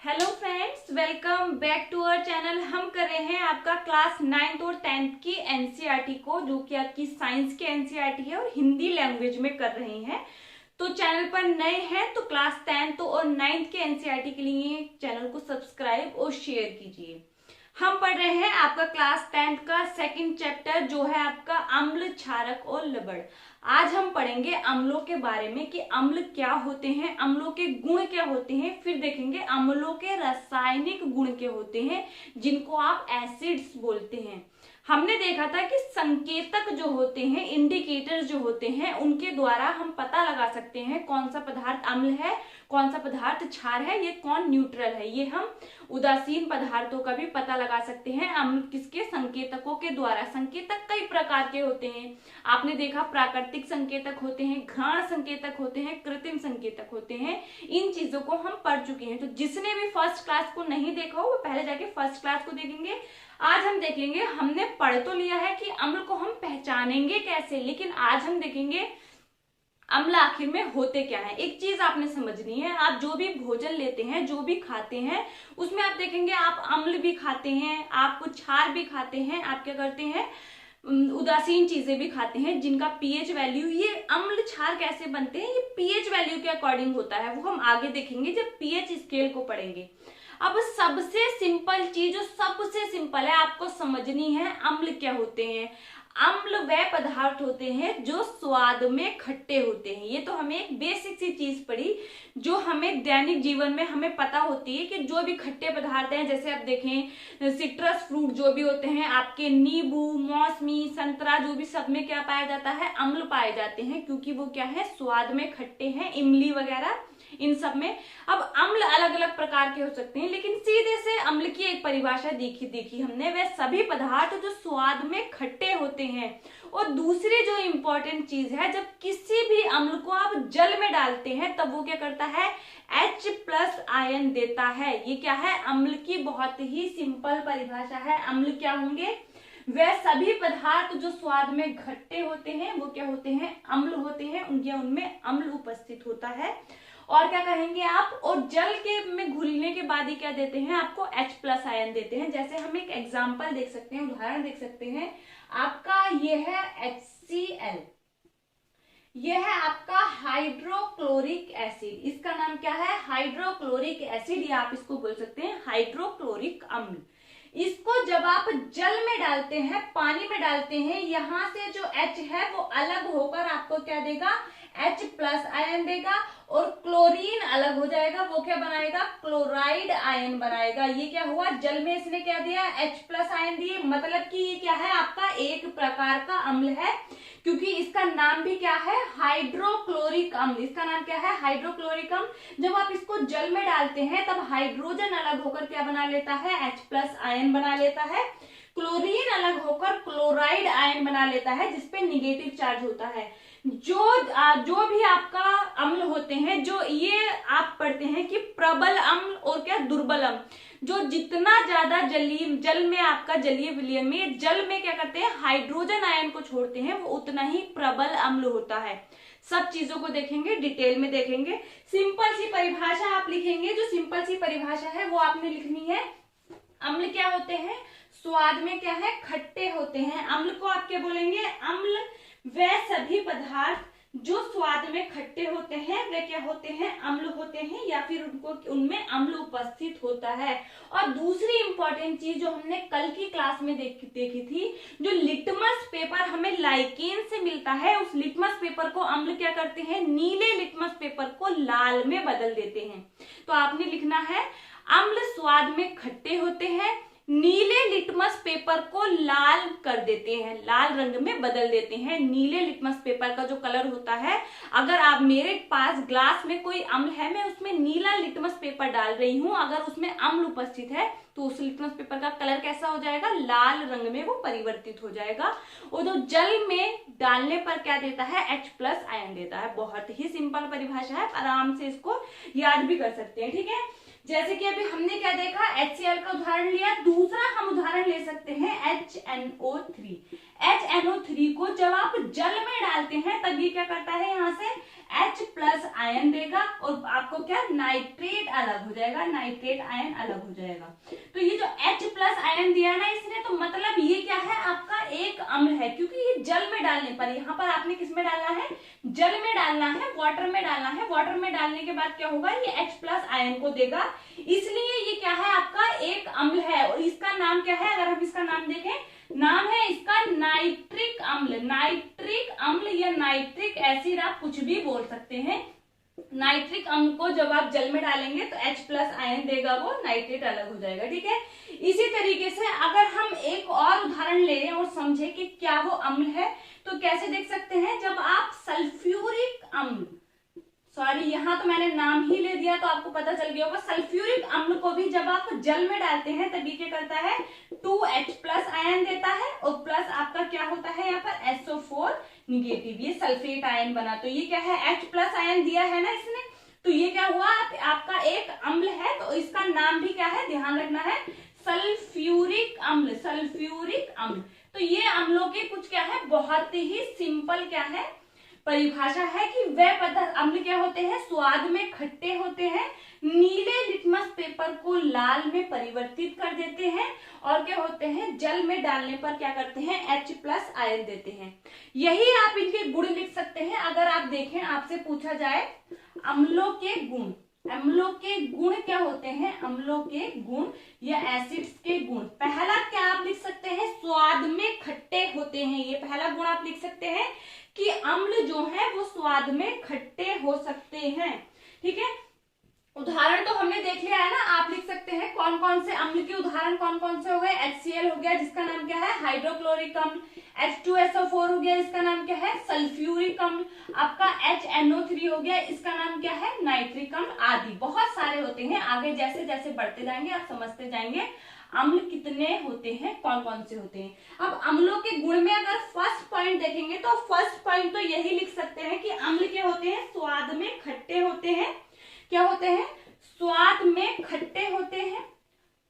Hello friends, welcome back to our channel. हम कर रहे हैं आपका क्लास 9th और 10th की एनसीईआरटी को, जो कि आपकी साइंस की एनसीईआरटी है और हिंदी लैंग्वेज में कर रहे हैं। तो चैनल पर नए हैं तो क्लास 10th और 9th के एनसीईआरटी के लिए चैनल को सब्सक्राइब और शेयर कीजिए। हम पढ़ रहे हैं आपका क्लास 10th का सेकंड चैप्टर, जो है आपका अम्ल, क्षारक और लवण। आज हम पढ़ेंगे अम्लों के बारे में कि अम्ल क्या होते हैं, अम्लों के गुण क्या होते हैं, फिर देखेंगे अम्लों के रासायनिक गुण क्या होते हैं, जिनको आप एसिड्स बोलते हैं। हमने देखा था कि संकेतक जो होते हैं, इंडिकेटर्स जो होते हैं, उनके द्वारा हम पता लगा सकते हैं कौन सा पदार्थ अम्ल है, कौन सा पदार्थ क्षार है, ये कौन न्यूट्रल है। ये हम उदासीन पदार्थों का भी पता लगा सकते हैं अम्ल किसके, संकेतकों के द्वारा। संकेतक कई प्रकार के होते हैं। आपने देखा प्राकृतिक संकेतक होते हैं, घ्राण संकेतक होते हैं, कृत्रिम संकेतक होते हैं। इन चीजों को हम पढ़ चुके हैं। तो जिसने भी फर्स्ट क्लास को नहीं देखा हो वो पहले जाके फर्स्ट क्लास को देखेंगे। आज हम देखेंगे, हमने पढ़ तो लिया है कि अम्ल को हम पहचानेंगे कैसे, लेकिन आज हम देखेंगे अम्ल आखिर में होते क्या है। एक चीज आपने समझनी है, आप जो भी भोजन लेते हैं, जो भी खाते हैं, उसमें आप देखेंगे आप अम्ल भी खाते हैं, आप क्षार भी खाते हैं, आप क्या करते हैं, उदासीन चीजें भी खाते हैं, जिनका पीएच वैल्यू, ये अम्ल क्षार कैसे बनते हैं, ये पीएच वैल्यू के अकॉर्डिंग होता है। वो हम आगे देखेंगे जब पीएच स्केल को पढ़ेंगे। अब सबसे सिंपल चीज, जो सबसे सिंपल है आपको समझनी है, अम्ल क्या होते हैं। अम्ल वह पदार्थ होते हैं जो स्वाद में खट्टे होते हैं। ये तो हमें एक बेसिक सी चीज पड़ी, जो हमें दैनिक जीवन में हमें पता होती है कि जो भी खट्टे पदार्थ हैं, जैसे आप देखें सिट्रस फ्रूट जो भी होते हैं, आपके नींबू, मौसमी, संतरा, जो भी सब में क्या पाया जाता है, अम्ल पाए जाते हैं, क्योंकि वो क्या है, स्वाद में खट्टे हैं। इमली वगैरह इन सब में। अब अम्ल अलग अलग प्रकार के हो सकते हैं, लेकिन सीधे से अम्ल की एक परिभाषा देखी हमने, वह सभी पदार्थ जो स्वाद में खट्टे होते हैं। और दूसरी जो इंपॉर्टेंट चीज है, जब किसी भी अम्ल को आप जल में डालते हैं तब वो क्या करता है, H+ आयन देता है। ये क्या है, अम्ल की बहुत ही सिंपल परिभाषा है। अम्ल क्या होंगे, वह सभी पदार्थ जो स्वाद में खट्टे होते हैं, वो क्या होते हैं, अम्ल होते हैं। उनमें अम्ल उपस्थित होता है। और क्या कहेंगे आप, और जल के में घुलने के बाद ही क्या देते हैं, आपको H+ आयन देते हैं। जैसे हम एक एग्जांपल देख सकते हैं, उदाहरण देख सकते हैं। आपका ये है HCl, ये है आपका हाइड्रोक्लोरिक एसिड। इसका नाम क्या है, हाइड्रोक्लोरिक एसिड, या आप इसको बोल सकते हैं हाइड्रोक्लोरिक अम्ल। इसको जब आप जल में डालते हैं, पानी में डालते हैं, यहां से जो H है वो अलग होकर आपको क्या देगा, H+ आयन देगा। और क्लोरीन अलग हो जाएगा, वो क्या बनाएगा, क्लोराइड आयन बनाएगा। ये क्या हुआ, जल में इसने क्या दिया, H+ आयन दिए। मतलब कि ये क्या है, आपका एक प्रकार का अम्ल है, क्योंकि इसका नाम भी क्या है, हाइड्रोक्लोरिक अम्ल। इसका नाम क्या है, हाइड्रोक्लोरिक अम्ल। जब आप इसको जल में डालते हैं तब हाइड्रोजन अलग होकर क्या बना लेता है, H+ आयन बना लेता है। क्लोरीन अलग होकर क्लोराइड आयन बना लेता है, जिसपे निगेटिव चार्ज होता है। जो भी आपका अम्ल होते हैं, जो ये आप पढ़ते हैं कि प्रबल अम्ल और क्या, दुर्बल अम्ल। जो जितना ज्यादा जल में आपका जलीय विलयन में, जल में क्या करते हैं, हाइड्रोजन आयन को छोड़ते हैं, वो उतना ही प्रबल अम्ल होता है। सब चीजों को देखेंगे, डिटेल में देखेंगे। सिंपल सी परिभाषा आप लिखेंगे, जो सिंपल सी परिभाषा है वो आपने लिखनी है। अम्ल क्या होते हैं, स्वाद में क्या है, खट्टे होते हैं। अम्ल को आप क्या बोलेंगे, अम्ल वह सभी पदार्थ जो स्वाद में खट्टे होते हैं, वे क्या होते हैं, अम्ल होते हैं, या फिर उनमें अम्ल उपस्थित होता है। और दूसरी इंपॉर्टेंट चीज जो हमने कल की क्लास में देखी थी, जो लिटमस पेपर हमें लाइकेन से मिलता है, उस लिटमस पेपर को अम्ल क्या करते हैं, नीले लिटमस पेपर को लाल में बदल देते हैं। तो आपने लिखना है, अम्ल स्वाद में खट्टे होते हैं, नीले लिटमस पेपर को लाल कर देते हैं, लाल रंग में बदल देते हैं। नीले लिटमस पेपर का जो कलर होता है, अगर आप मेरे पास ग्लास में कोई अम्ल है, मैं उसमें नीला लिटमस पेपर डाल रही हूं, अगर उसमें अम्ल उपस्थित है तो उस लिटमस पेपर का कलर कैसा हो जाएगा, लाल रंग में वो परिवर्तित हो जाएगा। और जो जल में डालने पर क्या देता है, H+ आयन देता है। बहुत ही सिंपल परिभाषा है, आराम से इसको याद भी कर सकते हैं, ठीक है। जैसे कि अभी हमने क्या देखा, HCl का उदाहरण लिया। दूसरा हम उदाहरण ले सकते हैं HNO3। HNO3 को जब आप जल में डालते हैं तब ये क्या करता है, यहाँ से H प्लस आयन देगा और आपको क्या नाइट्रेट अलग हो जाएगा, नाइट्रेट आयन अलग हो जाएगा। तो ये जो H प्लस आयन दिया ना इसने, तो मतलब ये क्या है आपका एक अम्ल है, क्योंकि ये जल में डालने पर, यहाँ पर आपने किस में डालना है, जल में डालना है, वाटर में डालना है। वाटर में डालने के बाद क्या होगा, ये H प्लस आयन को देगा, इसलिए ये क्या है आपका एक अम्ल है। और इसका नाम क्या है, अगर हम इसका नाम देखें, नाम है इसका नाइट्रिक अम्ल। नाइट्रिक अम्ल या नाइट्रिक एसिड आप कुछ भी बोल सकते हैं। नाइट्रिक अम्ल को जब आप जल में डालेंगे तो H प्लस आयन देगा, वो नाइट्रेट अलग हो जाएगा। ठीक है, इसी तरीके से अगर हम एक और उदाहरण ले लें और समझे कि क्या वो अम्ल है, तो कैसे देख सकते हैं, जब आप सल्फ्यूरिक अम्ल, सॉरी यहाँ तो मैंने नाम ही ले दिया तो आपको पता चल गया होगा, सल्फ्यूरिक अम्ल को भी जब आप जल में डालते हैं तभी क्या करता है, 2H प्लस आयन देता है और प्लस आपका क्या होता है यहाँ पर SO4 निगेटिव, ये सल्फेट आयन बना। तो ये क्या है, H प्लस आयन दिया है ना इसने, तो ये क्या हुआ आपका एक अम्ल है, तो इसका नाम भी क्या है, ध्यान रखना है, सल्फ्यूरिक अम्ल। सल्फ्यूरिक अम्ल, तो ये अम्लों के कुछ क्या है, बहुत ही सिंपल क्या है परिभाषा है कि वे पदार्थ अम्ल क्या होते हैं, स्वाद में खट्टे होते हैं, नीले लिटमस पेपर को लाल में परिवर्तित कर देते हैं, और क्या होते हैं, जल में डालने पर क्या करते हैं, H प्लस आयन देते हैं। यही आप इनके गुण लिख सकते हैं। अगर आप देखें, आपसे पूछा जाए अम्लों के गुण, अम्लों के गुण क्या होते हैं, अम्लों के गुण या एसिड्स के गुण, पहला क्या आप लिख सकते हैं, स्वाद में खट्टे होते हैं। ये पहला गुण आप लिख सकते हैं कि अम्ल जो है वो स्वाद में खट्टे हो सकते हैं। ठीक है, उदाहरण तो हमने देख लिया है ना, आप लिख सकते हैं कौन कौन से अम्ल के उदाहरण कौन कौन से हो गए, HCl हो गया जिसका नाम क्या है, हाइड्रोक्लोरिक अम्ल, H2SO4 हो गया इसका नाम क्या है, सल्फ्यूरिक अम्ल, आपका HNO3 हो गया इसका नाम क्या है, नाइट्रिक अम्ल, आदि बहुत सारे होते हैं। आगे जैसे जैसे बढ़ते जाएंगे आप समझते जाएंगे अम्ल कितने होते हैं, कौन कौन से होते हैं। अब अम्लों के गुण में अगर फर्स्ट पॉइंट देखेंगे तो फर्स्ट पॉइंट तो यही लिख सकते हैं कि अम्ल क्या होते हैं, स्वाद में खट्टे होते हैं। क्या होते हैं, स्वाद में खट्टे होते हैं,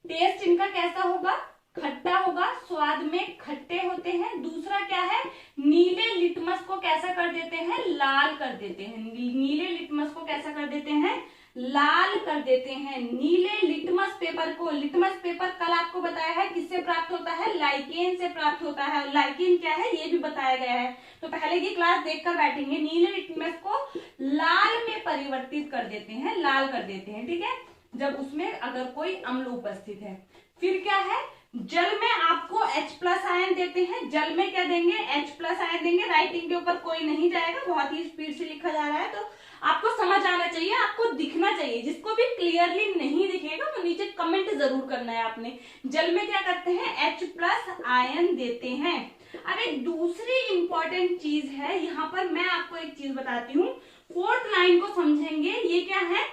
टेस्ट इनका कैसा होगा, खट्टा होगा, स्वाद में खट्टे होते हैं। दूसरा क्या है, नीले लिटमस को कैसा कर देते हैं, लाल कर देते हैं। नीले लिटमस को कैसा कर देते हैं, लाल कर देते हैं। नीले लिटमस पेपर को, लिटमस पेपर कल आपको बताया है किससे प्राप्त होता है, लाइकेन से प्राप्त होता है। लाइकेन क्या है ये भी बताया गया है, तो पहले की क्लास देखकर बैठेंगे। नीले लिटमस को लाल में परिवर्तित कर देते हैं, लाल कर देते हैं। ठीक है, जब उसमें अगर कोई अम्ल उपस्थित है। फिर क्या है, जल में आपको H प्लस आयन देते हैं, जल में क्या देंगे, H प्लस आयन देंगे। राइटिंग के ऊपर कोई नहीं जाएगा, बहुत ही स्पीड से लिखा जा रहा है, तो आपको समझ आना चाहिए, आपको दिखना चाहिए। जिसको भी क्लियरली नहीं दिखेगा वो नीचे कमेंट जरूर करना है आपने। जल में क्या करते हैं, H प्लस आयन देते हैं। अब एक दूसरी इंपॉर्टेंट चीज है, यहाँ पर मैं आपको एक चीज बताती हूँ, फोर्थ लाइन को समझेंगे। ये क्या है,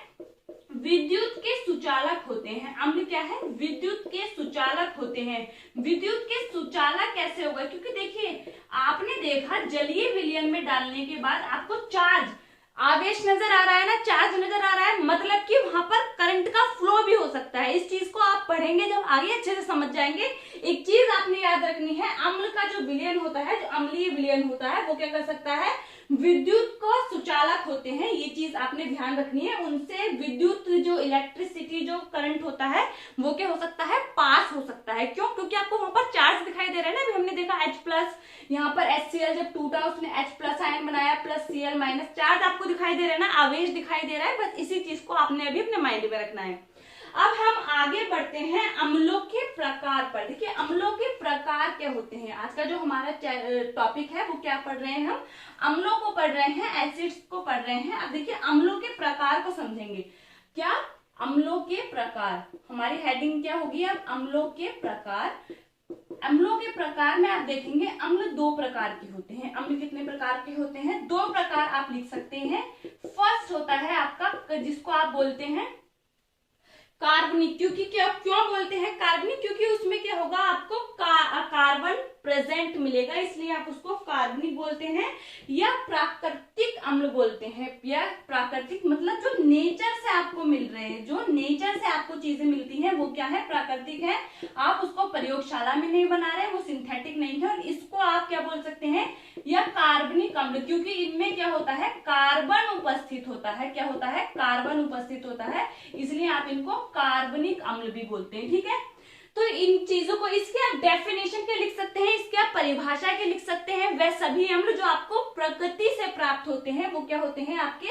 विद्युत के सुचालक होते हैं। अम्ल क्या है, विद्युत के सुचालक होते हैं। विद्युत के सुचालक कैसे होगा, क्योंकि देखिए आपने देखा जलीय विलयन में डालने के बाद आपको चार्ज, आवेश नजर आ रहा है ना, चार्ज नजर आ रहा है, मतलब कि वहां पर करंट का फ्लो भी हो सकता है। इस चीज को आप पढ़ेंगे जब आगे अच्छे से समझ जाएंगे। एक चीज आपने याद रखनी है, अम्ल का जो विलयन होता है, जो अम्लीय विलयन होता है, वो क्या कर सकता है, विद्युत को सुचालक होते हैं। ये चीज आपने ध्यान रखनी है। उनसे विद्युत जो इलेक्ट्रिसिटी जो करंट होता है वो क्या हो सकता है, पास हो सकता है। क्यों, क्योंकि आपको वहां पर चार्ज दिखाई दे रहा है ना। अभी हमने देखा H प्लस, यहाँ पर HCl जब टूटा उसने H प्लस आयन बनाया, प्लस Cl माइनस, चार्ज आपको दिखाई दे रहा है ना, आवेश दिखाई दे रहा है। बस इसी चीज को आपने अभी अपने माइंड में रखना है। अब हम आगे बढ़ते हैं अम्लों के प्रकार पर। देखिए अम्लों के प्रकार क्या होते हैं, आज का जो हमारा टॉपिक है वो क्या पढ़ रहे हैं, हम अम्लों को पढ़ रहे हैं, एसिड्स को पढ़ रहे हैं। अब देखिए अम्लों के प्रकार को समझेंगे। क्या, अम्लों के प्रकार, हमारी हेडिंग क्या होगी अब, अम्लों के प्रकार। अम्लों के प्रकार में आप देखेंगे अम्ल दो प्रकार के होते हैं। अम्ल कितने प्रकार के होते हैं, दो प्रकार आप लिख सकते हैं। फर्स्ट होता है आपका जिसको आप बोलते हैं कार्बनिक। क्योंकि क्यों बोलते हैं कार्बनिक, क्योंकि उसमें क्या होगा, आपको कार्बन प्रेजेंट मिलेगा, इसलिए आप उसको कार्बनिक बोलते हैं या प्राकृतिक अम्ल बोलते हैं। या प्राकृतिक मतलब जो नेचर से आपको मिल रहे हैं, जो नेचर से आपको चीजें मिलती हैं वो क्या है, प्राकृतिक है। आप उसको प्रयोगशाला में नहीं बना रहे, वो सिंथेटिक नहीं है। और इसको आप क्या बोल सकते हैं, या कार्बनिक अम्ल, क्योंकि इनमें क्या होता है, कार्बन उपस्थित होता है। क्या होता है, कार्बन उपस्थित होता है, इसलिए आप इनको कार्बनिक अम्ल भी बोलते हैं। ठीक है, तो इन चीजों को इसके आप डेफिनेशन के लिख सकते हैं, इसके आप परिभाषा के लिख सकते हैं। वह सभी अम्ल जो आपको प्रकृति से प्राप्त होते हैं वो क्या होते हैं, आपके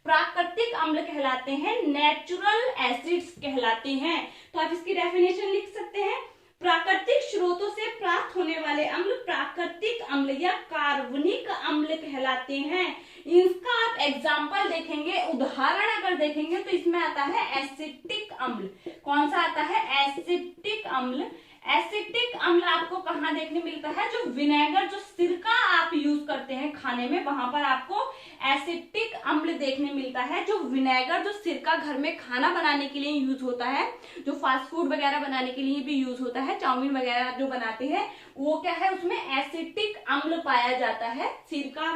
प्राकृतिक अम्ल कहलाते हैं, नेचुरल एसिड्स कहलाते हैं। तो आप इसकी डेफिनेशन लिख सकते हैं, प्राकृतिक स्रोतों से प्राप्त होने वाले अम्ल प्राकृतिक अम्ल या कार्बनिक अम्ल कहलाते हैं। इसका आप एग्जाम्पल देखेंगे, उदाहरण अगर देखेंगे तो इसमें आता है एसिटिक अम्ल। कौन सा आता है, एसिटिक अम्ल। एसिटिक अम्ल आपको कहाँ देखने मिलता है, जो विनेगर, जो सिरका आप यूज करते हैं खाने में, वहां पर आपको एसिटिक अम्ल देखने मिलता है। जो विनेगर, जो सिरका घर में खाना बनाने के लिए यूज होता है, जो फास्ट फूड वगैरह बनाने के लिए भी यूज होता है, चाउमीन वगैरह जो बनाते हैं, वो क्या है, उसमें एसिटिक अम्ल पाया जाता है। सिरका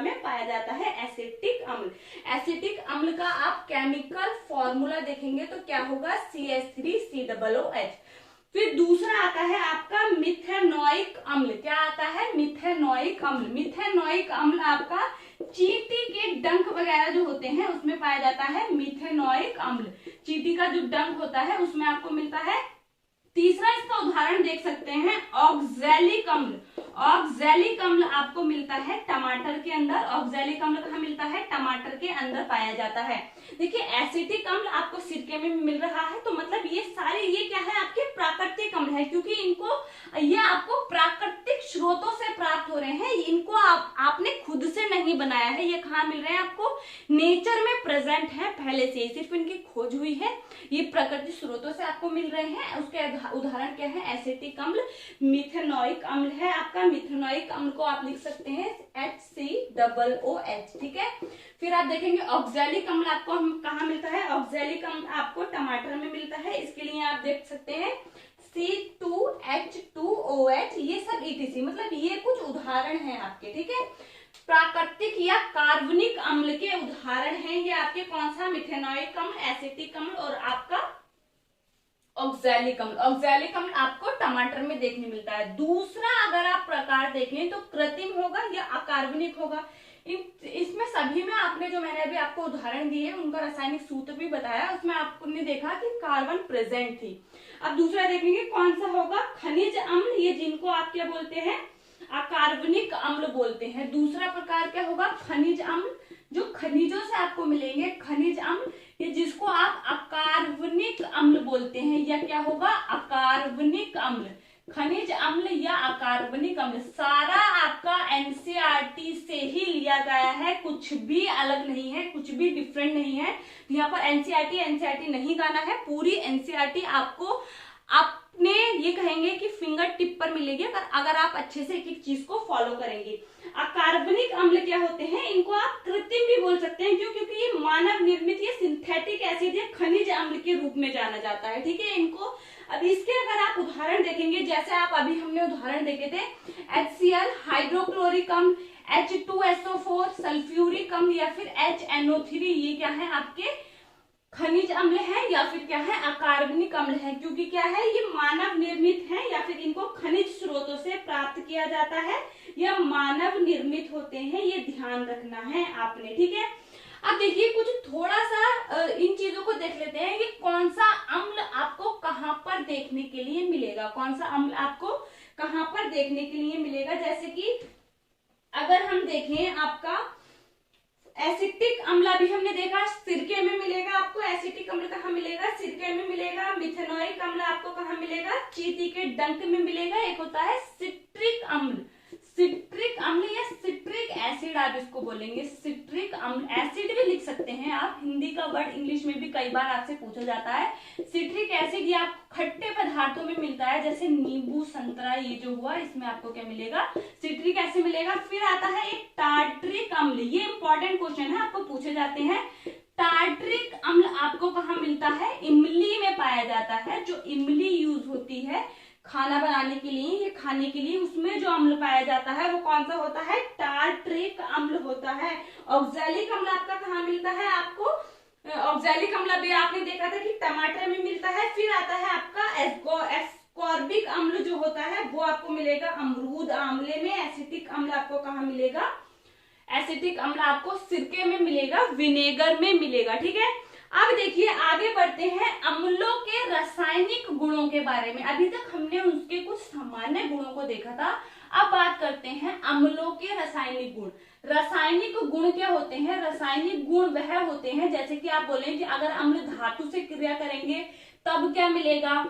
में पाया जाता है एसिटिक अम्ल। एसिटिक अम्ल का आप केमिकल फॉर्मूला देखेंगे तो क्या होगा, CH3COOH। फिर दूसरा आता है आपका मिथेनॉइक अम्ल। क्या आता है, मिथेनॉइक अम्ल। मिथेनॉइक अम्ल आपका चींटी के डंक वगैरह जो होते हैं उसमें पाया जाता है मिथेनॉइक अम्ल। चींटी का जो डंक होता है उसमें आपको मिलता है। तीसरा इसका उदाहरण देख सकते हैं, ऑक्सैलिक अम्ल। ऑक्सैलिक अम्ल आपको मिलता है टमाटर के अंदर। ऑक्सैलिक अम्ल कहाँ मिलता है, टमाटर के अंदर पाया जाता है। देखिए, एसिटिक अम्ल आपको सिरके में मिल रहा है, तो मतलब ये सारे, ये क्या है, आपके प्राकृतिक अम्ल है, क्योंकि इनको, ये आपको प्राकृतिक स्रोतों से प्राप्त हो रहे हैं। इनको आपने खुद से नहीं बनाया है, ये कहाँ मिल रहे हैं, आपको नेचर में प्रेजेंट है पहले से ही, सिर्फ इनकी खोज हुई है। ये प्राकृतिक स्रोतों से आपको मिल रहे हैं। उसके उदाहरण क्या है, एसिटिक अम्ल। मिथेनॉइक अम्ल है आपका, मिथेनॉइक अम्ल को आप लिख सकते हैं HCOOH। ठीक है, फिर आप देखेंगे ऑक्सैलिक अम्ल आपको हम कहाँ मिलता है, ऑक्सैलिक अम्ल आपको टमाटर में मिलता है। इसके लिए आप देख सकते हैं C2H2OH। ये सब ETC, मतलब ये कुछ उदाहरण हैं आपके। ठीक है, प्राकृतिक या कार्बनिक अम्ल के उदाहरण हैं ये आपके, कौन सा, मिथेनॉइक अम्ल, एसिटिक अम्ल और आपका ऑक्सैलिक अम्ल। ऑक्सैलिक अम्ल आपको टमाटर में देखने मिलता है। दूसरा अगर आप प्रकार देखें तो कृत्रिम होगा या अकार्बनिक होगा। इसमें सभी में आपने जो मैंने अभी आपको उदाहरण दिए उनका रासायनिक सूत्र भी बताया, उसमें आपने देखा कि कार्बन प्रेजेंट थी। अब दूसरा देखेंगे कौन सा होगा, खनिज अम्ल। ये जिनको आप क्या बोलते हैं, अकार्बनिक अम्ल बोलते हैं। दूसरा प्रकार क्या होगा, खनिज अम्ल, जो खनिजों से आपको मिलेंगे, खनिज अम्ल, ये जिसको आप अकार्बनिक अम्ल बोलते हैं, या क्या होगा, अकार्बनिक अम्ल। खनिज अम्ल या अकार्बनिक अम्ल सारा आपका एनसीईआरटी से ही लिया गया है, कुछ भी अलग नहीं है, कुछ भी डिफरेंट नहीं है। यहाँ पर एनसीईआरटी नहीं गाना है, पूरी एनसीईआरटी आपको आपने ये कहेंगे कि फिंगर टिप पर मिलेगी अगर आप अच्छे से एक एक चीज को फॉलो करेंगे। अकार्बनिक अम्ल क्या होते हैं, इनको आप कृत्रिम भी बोल सकते हैं, क्यों, क्योंकि ये मानव निर्मित, ये सिंथेटिक एसिड या खनिज अम्ल के रूप में जाना जाता है। ठीक है, इनको अब इसके अगर आप उदाहरण देखेंगे, जैसे आप अभी हमने उदाहरण देखे थे HCl, हाइड्रोक्लोरिक अम्ल, H2SO4, सल्फ्यूरिक अम्ल या फिर HNO3, ये क्या है, आपके खनिज अम्ल है या फिर क्या है, अकार्बनिक अम्ल है। क्योंकि क्या है, ये मानव निर्मित है या फिर इनको खनिज स्रोतों से प्राप्त किया जाता है या मानव निर्मित होते हैं, ये ध्यान रखना है आपने। ठीक है, अब देखिए कुछ थोड़ा सा इन चीजों को देख लेते हैं कि कौन सा अम्ल आपको कहाँ पर देखने के लिए मिलेगा, कौन सा अम्ल आपको कहाँ पर देखने के लिए मिलेगा। जैसे कि अगर हम देखें, आपका एसिटिक अम्ल अभी हमने देखा सिरके में मिलेगा आपको। एसिटिक अम्ल कहाँ मिलेगा, सिरके में मिलेगा। मिथेनॉइक अम्ल आपको कहाँ मिलेगा, चींटी के डंक में मिलेगा। एक होता है सिट्रिक अम्ल, सिट्रिक अम्ल या सिट्रिक एसिड आप इसको बोलेंगे, सिट्रिक अम्ल। एसिड भी लिख सकते हैं आप, हिंदी का वर्ड इंग्लिश में भी कई बार आपसे पूछा जाता है। सिट्रिक एसिड ये आप खट्टे पदार्थों में मिलता है, जैसे नींबू, संतरा, ये जो हुआ इसमें आपको क्या मिलेगा, सिट्रिक एसिड मिलेगा। फिर आता है एक टार्ट्रिक अम्ल, ये इंपॉर्टेंट क्वेश्चन है, आपको पूछे जाते हैं। टार्ट्रिक अम्ल आपको कहाँ मिलता है, इमली में पाया जाता है। जो इमली यूज होती है खाना बनाने के लिए, ये खाने के लिए, उसमें जो अम्ल पाया जाता है वो कौन सा होता है? टार्ट्रिक अम्ल होता है। ऑक्सैलिक अम्ल आपका कहाँ मिलता है? आपको ऑक्सैलिक अम्ल भी आपने देखा था कि टमाटर में मिलता है। फिर आता है आपका एस्कॉर्बिक अम्ल जो होता है वो आपको मिलेगा अमरूद आंवले में। एसिटिक अम्ल आपको कहाँ मिलेगा? एसिटिक अम्ल आपको सिरके में मिलेगा, विनेगर में मिलेगा। ठीक है, अब देखिए आगे बढ़ते हैं अम्लों के रासायनिक गुणों के बारे में। अभी तक हमने उसके कुछ सामान्य गुणों को देखा था, अब बात करते हैं अम्लों के रासायनिक गुण। रासायनिक गुण क्या होते हैं? रासायनिक गुण वह होते हैं, जैसे कि आप बोलें कि अगर अम्ल धातु से क्रिया करेंगे तब क्या मिलेगा?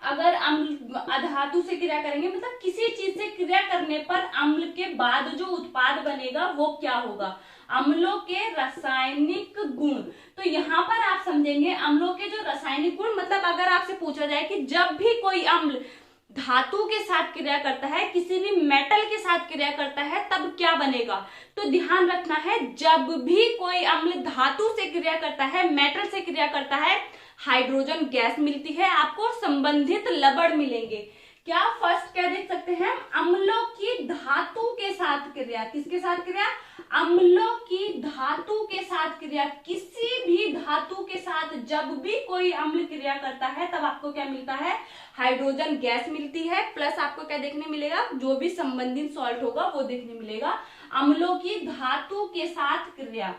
अगर अम्ल अधातु से क्रिया करेंगे, मतलब किसी चीज से क्रिया करने पर अम्ल के बाद जो उत्पाद बनेगा वो क्या होगा? अम्लों के रासायनिक गुण। तो यहाँ पर आप समझेंगे अम्लों के जो रासायनिक गुण, मतलब अगर आपसे पूछा जाए कि जब भी कोई अम्ल धातु के साथ क्रिया करता है, किसी भी मेटल के साथ क्रिया करता है, तब क्या बनेगा? तो ध्यान रखना है, जब भी कोई अम्ल धातु से क्रिया करता है, मेटल से क्रिया करता है, हाइड्रोजन गैस मिलती है, आपको संबंधित लवण मिलेंगे। क्या फर्स्ट क्या देख सकते हैं? अम्लों की धातु के साथ क्रिया। किसके साथ क्रिया? अम्लों की धातु के साथ क्रिया। किसी भी धातु के साथ जब भी कोई अम्ल क्रिया करता है तब आपको क्या मिलता है? हाइड्रोजन गैस मिलती है। प्लस आपको क्या देखने मिलेगा? जो भी संबंधित सॉल्ट होगा वो देखने मिलेगा। अम्लों की धातु के साथ क्रिया,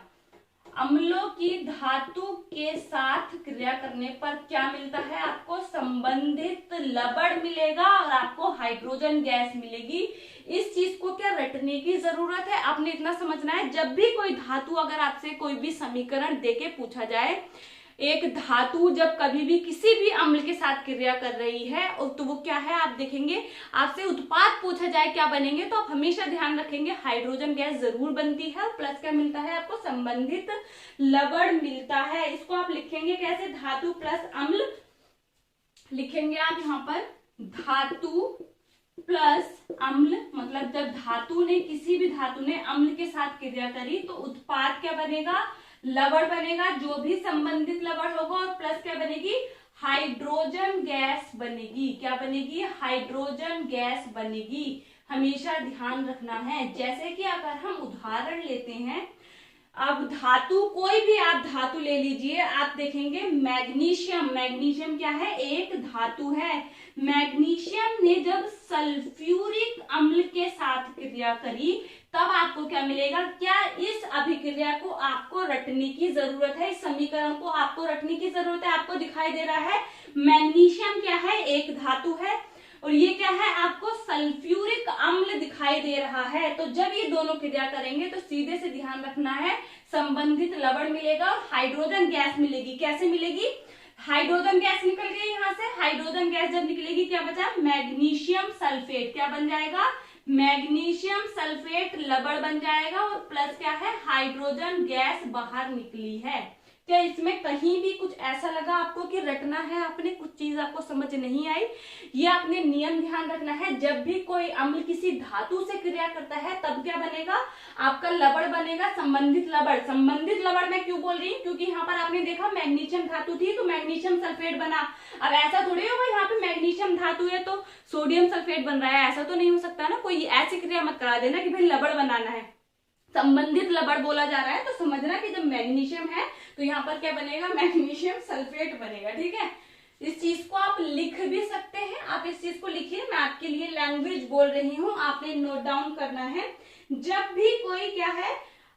अम्लों की धातु के साथ क्रिया करने पर क्या मिलता है? आपको संबंधित लवण मिलेगा और आपको हाइड्रोजन गैस मिलेगी। इस चीज को क्या रटने की जरूरत है? आपने इतना समझना है, जब भी कोई धातु, अगर आपसे कोई भी समीकरण देके पूछा जाए, एक धातु जब कभी भी किसी भी अम्ल के साथ क्रिया कर रही है तो वो क्या है? आप देखेंगे, आपसे उत्पाद पूछा जाए क्या बनेंगे, तो आप हमेशा ध्यान रखेंगे हाइड्रोजन गैस जरूर बनती है और प्लस क्या मिलता है? आपको संबंधित लवण मिलता है। इसको आप लिखेंगे कैसे? धातु प्लस अम्ल लिखेंगे आप यहाँ पर। धातु प्लस अम्ल, मतलब जब धातु ने, किसी भी धातु ने अम्ल के साथ क्रिया करी तो उत्पाद क्या बनेगा? लवण बनेगा, जो भी संबंधित लवण होगा, और प्लस क्या बनेगी? हाइड्रोजन गैस बनेगी। क्या बनेगी? हाइड्रोजन गैस बनेगी। हमेशा ध्यान रखना है। जैसे कि अगर हम उदाहरण लेते हैं, अब धातु, कोई भी आप धातु ले लीजिए, आप देखेंगे मैग्नीशियम। मैग्नीशियम क्या है? एक धातु है। मैग्नीशियम ने जब सल्फ्यूरिक अम्ल के साथ क्रिया करी तब आपको क्या मिलेगा? क्या इस अभिक्रिया को आपको रटने की जरूरत है? इस समीकरण को आपको रटने की जरूरत है। आपको दिखाई दे रहा है मैग्नीशियम क्या है? एक धातु है, और ये क्या है? आपको सल्फ्यूरिक अम्ल दिखाई दे रहा है। तो जब ये दोनों क्रिया करेंगे तो सीधे से ध्यान रखना है, संबंधित लवण मिलेगा और हाइड्रोजन गैस मिलेगी। कैसे मिलेगी? हाइड्रोजन गैस निकल गई यहाँ से। हाइड्रोजन गैस जब निकलेगी क्या बचा? Magnesium sulphate. क्या बन जाएगा? मैग्नीशियम सल्फेट लवण बन जाएगा, और प्लस क्या है? हाइड्रोजन गैस बाहर निकली है। क्या इसमें कहीं भी कुछ ऐसा लगा आपको कि रटना है आपने, कुछ चीज आपको समझ नहीं आई? ये आपने नियम ध्यान रखना है, जब भी कोई अम्ल किसी धातु से क्रिया करता है तब क्या बनेगा? आपका लवण बनेगा, संबंधित लवण। संबंधित लवण मैं क्यों बोल रही हूँ? क्योंकि यहाँ पर आपने देखा मैग्नीशियम धातु थी तो मैग्नीशियम सल्फेट बना। अब ऐसा थोड़ी होगा यहाँ पे मैग्नीशियम धातु है तो सोडियम सल्फेट बन रहा है, ऐसा तो नहीं हो सकता ना। कोई ऐसी क्रिया मत करा देना कि भाई लवण बनाना है, संबंधित लवण बोला जा रहा है। तो समझना कि जब मैग्नीशियम है तो यहाँ पर क्या बनेगा? मैग्नीशियम सल्फेट बनेगा। ठीक है, इस चीज को आप लिख भी सकते हैं, आप इस चीज को लिखिए। मैं आपके लिए लैंग्वेज बोल रही हूँ, आपने नोट डाउन करना है। जब भी कोई क्या है,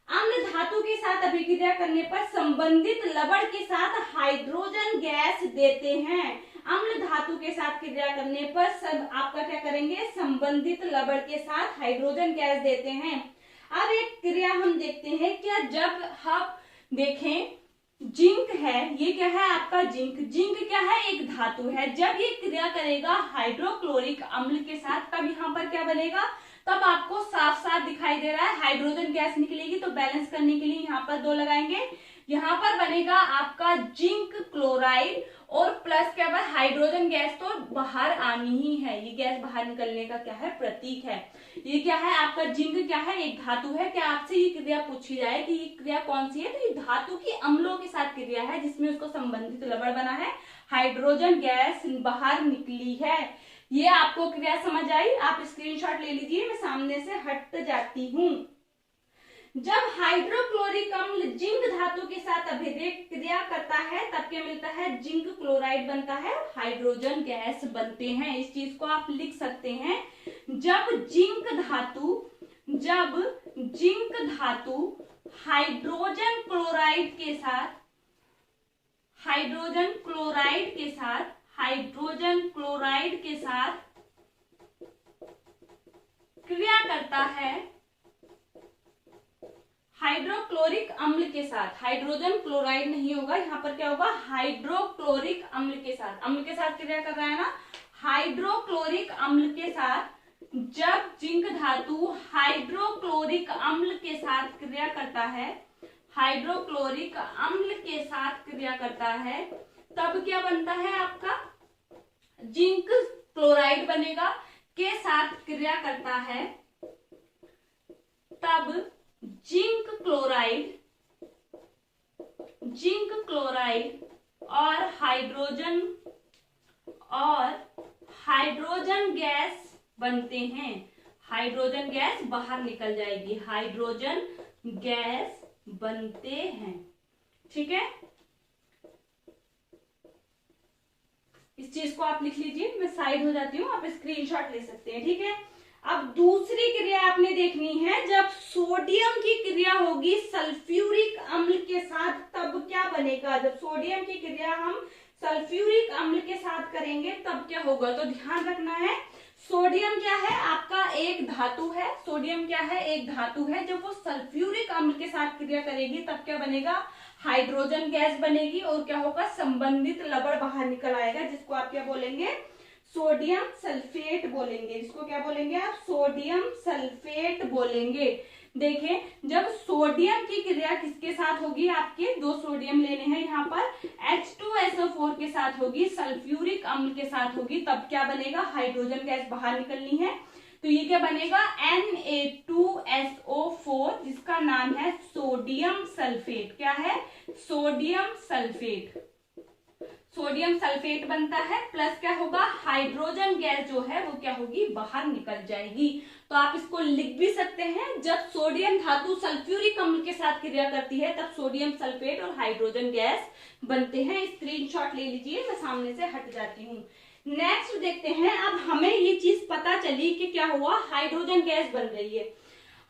अम्ल धातु के साथ अभिक्रिया करने पर संबंधित लवण के साथ हाइड्रोजन गैस देते हैं। अम्ल धातु के साथ क्रिया करने पर सब आपका क्या करेंगे? संबंधित लवण के साथ हाइड्रोजन गैस देते हैं। अब एक क्रिया हम देखते हैं, क्या जब हम देखें जिंक है, ये क्या है आपका? जिंक। जिंक क्या है? एक धातु है। जब ये क्रिया करेगा हाइड्रोक्लोरिक अम्ल के साथ तब यहाँ पर क्या बनेगा? तब आपको साफ साफ दिखाई दे रहा है हाइड्रोजन गैस निकलेगी। तो बैलेंस करने के लिए यहाँ पर 2 लगाएंगे। यहाँ पर बनेगा आपका जिंक क्लोराइड, और प्लस क्या है? हाइड्रोजन गैस तो बाहर आनी ही है, ये गैस बाहर निकलने का क्या है? प्रतीक है। ये क्या है आपका? जिंक क्या है? एक धातु है। क्या आपसे ये क्रिया पूछी जाए कि ये क्रिया कौन सी है, तो ये धातु की अम्लों के साथ क्रिया है जिसमें उसको संबंधित लवण बना है, हाइड्रोजन गैस बाहर निकली है। ये आपको क्रिया समझ आई? आप स्क्रीनशॉट ले लीजिए, मैं सामने से हट जाती हूं। जब हाइड्रोक्लोरिक अम्ल जिंक धातु के साथ अभिक्रिया क्रिया करता है तब क्या मिलता है? जिंक क्लोराइड बनता है, हाइड्रोजन गैस बनते हैं। इस चीज को आप लिख सकते हैं। जब जिंक धातु हाइड्रोजन क्लोराइड के साथ क्रिया करता है हाइड्रोक्लोरिक अम्ल के साथ, हाइड्रोजन क्लोराइड नहीं होगा, यहाँ पर क्या होगा? हाइड्रोक्लोरिक अम्ल के साथ क्रिया कर रहा है ना, हाइड्रोक्लोरिक अम्ल के साथ। जब जिंक धातु हाइड्रोक्लोरिक अम्ल के साथ क्रिया करता है, तब क्या बनता है आपका? जिंक क्लोराइड बनेगा। के साथ क्रिया करता है तब जिंक क्लोराइड और हाइड्रोजन गैस बनते हैं। हाइड्रोजन गैस बाहर निकल जाएगी, हाइड्रोजन गैस बनते हैं। ठीक है, इस चीज को आप लिख लीजिए, मैं साइड हो जाती हूँ, आप स्क्रीनशॉट ले सकते हैं। ठीक है, अब दूसरी क्रिया आपने देखनी है। जब सोडियम की क्रिया होगी सल्फ्यूरिक अम्ल के साथ तब क्या बनेगा? जब सोडियम की क्रिया हम सल्फ्यूरिक अम्ल के साथ करेंगे तब क्या होगा? तो ध्यान रखना है, सोडियम क्या है? आपका एक धातु है। सोडियम क्या है? एक धातु है। जब वो सल्फ्यूरिक अम्ल के साथ क्रिया करेगी तब क्या बनेगा? हाइड्रोजन गैस बनेगी और क्या होगा? संबंधित लवण बाहर निकल आएगा, जिसको आप क्या बोलेंगे? सोडियम सल्फेट बोलेंगे। इसको क्या बोलेंगे आप? सोडियम सल्फेट बोलेंगे। देखें, जब सोडियम की क्रिया किसके साथ होगी? आपके दो सोडियम लेने हैं यहाँ पर, H2SO4 के साथ होगी, सल्फ्यूरिक अम्ल के साथ होगी, तब क्या बनेगा? हाइड्रोजन गैस बाहर निकलनी है। तो ये क्या बनेगा? Na2SO4, जिसका नाम है सोडियम सल्फेट। क्या है? Sodium sulphate. सोडियम सल्फेट बनता है, प्लस क्या होगा? हाइड्रोजन गैस जो है वो क्या होगी? बाहर निकल जाएगी। तो आप इसको लिख भी सकते हैं, जब सोडियम धातु सल्फ्यूरिक अम्ल के साथ क्रिया करती है तब सोडियम सल्फेट और हाइड्रोजन गैस बनते हैं। स्क्रीनशॉट ले लीजिए, मैं सामने से हट जाती हूँ। नेक्स्ट देखते हैं। अब हमें ये चीज पता चली कि क्या हुआ? हाइड्रोजन गैस बन रही है।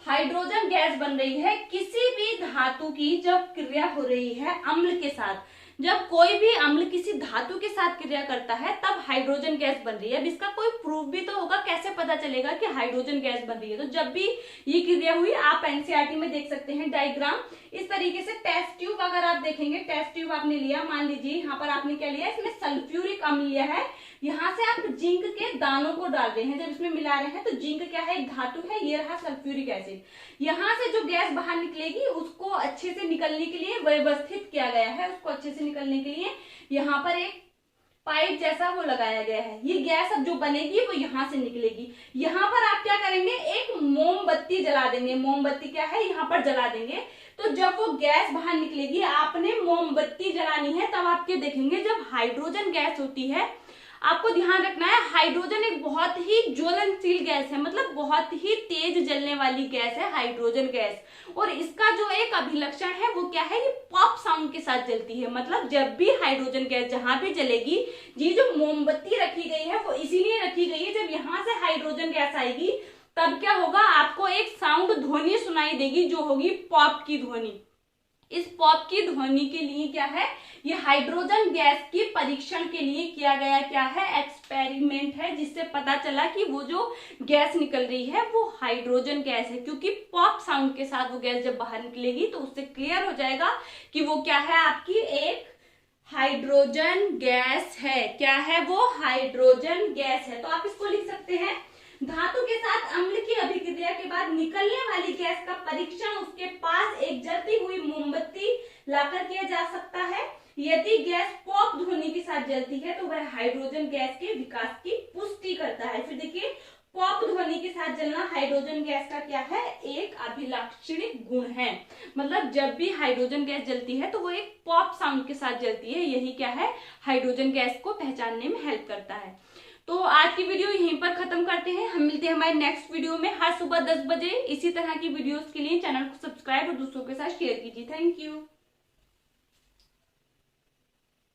हाइड्रोजन गैस बन रही है किसी भी धातु की जब क्रिया हो रही है अम्ल के साथ। जब कोई भी अम्ल किसी धातु के साथ क्रिया करता है तब हाइड्रोजन गैस बन रही है। अब इसका कोई प्रूफ भी तो होगा, कैसे पता चलेगा कि हाइड्रोजन गैस बन रही है? तो जब भी ये क्रिया हुई, आप एनसीईआरटी में देख सकते हैं डायग्राम इस तरीके से। टेस्ट ट्यूब अगर आप देखेंगे, टेस्ट ट्यूब आपने लिया, मान लीजिए यहाँ पर आपने क्या लिया? इसमें सल्फ्यूरिक अम्ल लिया है, यहाँ से आप जिंक के दानों को डाल रहे हैं। जब इसमें मिला रहे हैं तो जिंक क्या है? एक धातु है, ये रहा सल्फ्यूरिक एसिड। यहाँ से जो गैस बाहर निकलेगी उसको अच्छे से निकलने के लिए व्यवस्थित किया गया है। उसको अच्छे से निकलने के लिए यहाँ पर एक पाइप जैसा वो लगाया गया है। ये गैस अब जो बनेगी वो यहाँ से निकलेगी। यहाँ पर आप क्या करेंगे? एक मोमबत्ती जला देंगे। मोमबत्ती क्या है? यहाँ पर जला देंगे। तो जब वो गैस बाहर निकलेगी, आपने मोमबत्ती जलानी है, तब आप क्या देखेंगे? जब हाइड्रोजन गैस होती है, आपको ध्यान रखना है, हाइड्रोजन एक बहुत ही ज्वलनशील गैस है, मतलब बहुत ही तेज जलने वाली गैस है हाइड्रोजन गैस। और इसका जो एक अभिलक्षण है वो क्या है? ये पॉप साउंड के साथ जलती है। मतलब जब भी हाइड्रोजन गैस जहां भी जलेगी, ये जो मोमबत्ती रखी गई है वो इसीलिए रखी गई है, जब यहाँ से हाइड्रोजन गैस आएगी तब क्या होगा? आपको एक साउंड ध्वनि सुनाई देगी, जो होगी पॉप की ध्वनि। इस पॉप की ध्वनि के लिए क्या है? ये हाइड्रोजन गैस की परीक्षण के लिए किया गया क्या है? एक्सपेरिमेंट है, जिससे पता चला कि वो जो गैस निकल रही है वो हाइड्रोजन गैस है। क्योंकि पॉप साउंड के साथ वो गैस जब बाहर निकलेगी तो उससे क्लियर हो जाएगा कि वो क्या है? आपकी एक हाइड्रोजन गैस है। क्या है वो? हाइड्रोजन गैस है। तो आप इसको लिख सकते हैं, धातु के साथ अम्ल की अभिक्रिया के बाद निकलने वाली गैस का परीक्षण उसके पास एक जलती हुई मोमबत्ती लाकर किया जा सकता है। यदि गैस पॉप ध्वनि के साथ जलती है तो वह हाइड्रोजन गैस के विकास की पुष्टि करता है। फिर देखिए, पॉप ध्वनि के साथ जलना हाइड्रोजन गैस का क्या है? एक अभिलाक्षणिक गुण है। मतलब जब भी हाइड्रोजन गैस जलती है तो वो एक पॉप साउंड के साथ जलती है। यही क्या है? हाइड्रोजन गैस को पहचानने में हेल्प करता है। तो आज की वीडियो यहीं पर खत्म करते हैं। हम मिलते हैं हमारे नेक्स्ट वीडियो में हर सुबह 10 बजे इसी तरह की वीडियोस के लिए। चैनल को सब्सक्राइब और दूसरों के साथ शेयर कीजिए। Thank you.